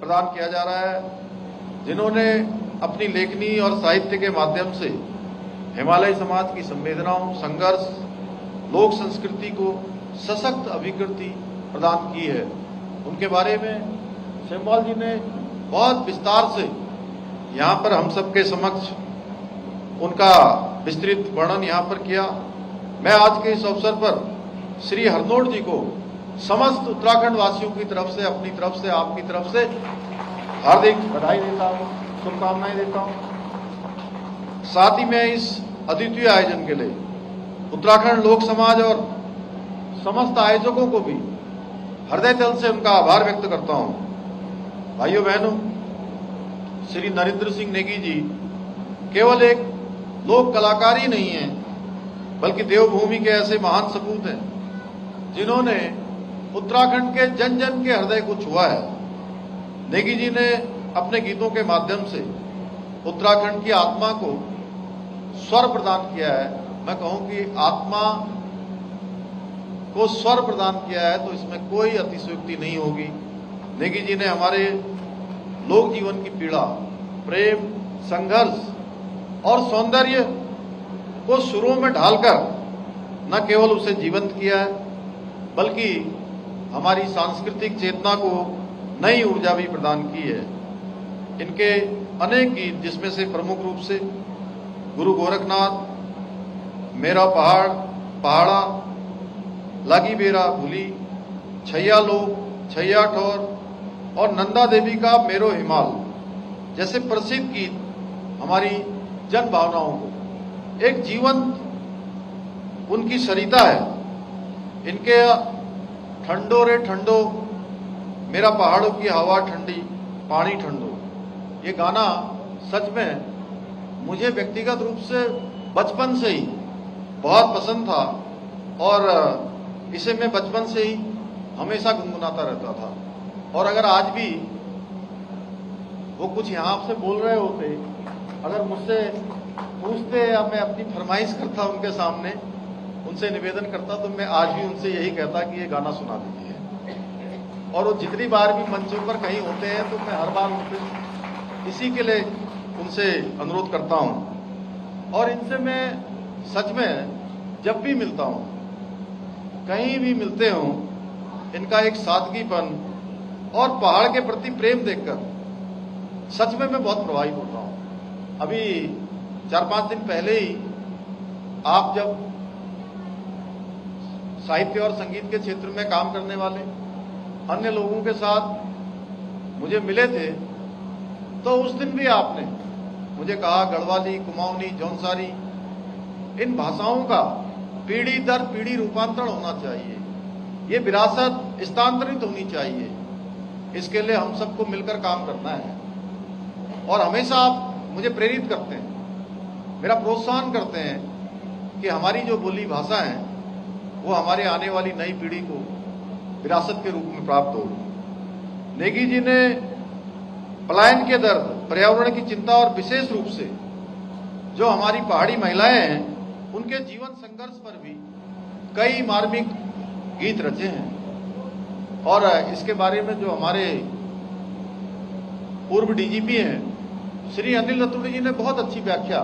प्रदान किया जा रहा है, जिन्होंने अपनी लेखनी और साहित्य के माध्यम से हिमालय समाज की संवेदनाओं, संघर्ष, लोक संस्कृति को सशक्त अभिव्यक्ति प्रदान की है। उनके बारे में सेमवाल जी ने बहुत विस्तार से यहाँ पर हम सबके समक्ष उनका विस्तृत वर्णन यहाँ पर किया। मैं आज के इस अवसर पर श्री हरनोट जी को समस्त उत्तराखंड वासियों की तरफ से, अपनी तरफ से, आपकी तरफ से हार्दिक बधाई देता हूँ, शुभकामनाएं देता हूँ। साथ ही मैं इस अद्वितीय आयोजन के लिए उत्तराखंड लोक समाज और समस्त आयोजकों को भी हृदय तल से उनका आभार व्यक्त करता हूँ। भाइयों बहनों, श्री नरेंद्र सिंह नेगी जी केवल एक लोक कलाकार ही नहीं है, बल्कि देवभूमि के ऐसे महान सपूत हैं जिन्होंने उत्तराखंड के जन जन के हृदय को छुआ है। नेगी जी ने अपने गीतों के माध्यम से उत्तराखंड की आत्मा को स्वर प्रदान किया है। मैं कहूं कि आत्मा को स्वर प्रदान किया है तो इसमें कोई अतिशयोक्ति नहीं होगी। नेगी जी ने हमारे लोक जीवन की पीड़ा, प्रेम, संघर्ष और सौंदर्य को सुरों में ढालकर न केवल उसे जीवंत किया है, बल्कि हमारी सांस्कृतिक चेतना को नई ऊर्जा भी प्रदान की है। इनके अनेक गीत, जिसमें से प्रमुख रूप से गुरु गोरखनाथ, मेरा पहाड़ पहाड़ा, लागी बेरा भूली, छैया लोग, छैया ठौर और नंदा देवी का मेरो हिमाल जैसे प्रसिद्ध गीत हमारी जन भावनाओं को एक जीवंत उनकी सरिता है। इनके ठंडो रे ठंडो, मेरा पहाड़ों की हवा ठंडी, पानी ठंडो, ये गाना सच में मुझे व्यक्तिगत रूप से बचपन से ही बहुत पसंद था और इसे मैं बचपन से ही हमेशा गुनगुनाता रहता था। और अगर आज भी वो कुछ यहाँ से बोल रहे होते, अगर मुझसे पूछते या मैं अपनी फरमाइश करता उनके सामने, उनसे निवेदन करता, तो मैं आज भी उनसे यही कहता कि ये गाना सुना दीजिए। और वो जितनी बार भी मंचों पर कहीं होते हैं तो मैं हर बार उनसे इसी के लिए उनसे अनुरोध करता हूँ। और इनसे मैं सच में जब भी मिलता हूँ, कहीं भी मिलते हूँ, इनका एक सादगीपन और पहाड़ के प्रति प्रेम देखकर सच में मैं बहुत प्रभावित होता हूँ। अभी 4-5 दिन पहले ही आप जब साहित्य और संगीत के क्षेत्र में काम करने वाले अन्य लोगों के साथ मुझे मिले थे, तो उस दिन भी आपने मुझे कहा गढ़वाली, कुमाऊनी, जौनसारी, इन भाषाओं का पीढ़ी दर पीढ़ी रूपांतरण होना चाहिए, ये विरासत स्थानांतरित होनी चाहिए। इसके लिए हम सबको मिलकर काम करना है। और हमेशा आप मुझे प्रेरित करते हैं, मेरा प्रोत्साहन करते हैं कि हमारी जो बोली भाषा है वो हमारे आने वाली नई पीढ़ी को विरासत के रूप में प्राप्त हो। नेगी जी ने पलायन के दर्द, पर्यावरण की चिंता और विशेष रूप से जो हमारी पहाड़ी महिलाएं हैं उनके जीवन संघर्ष पर भी कई मार्मिक गीत रचे हैं। और इसके बारे में जो हमारे पूर्व डीजीपी हैं श्री अनिल रतूड़ी जी ने बहुत अच्छी व्याख्या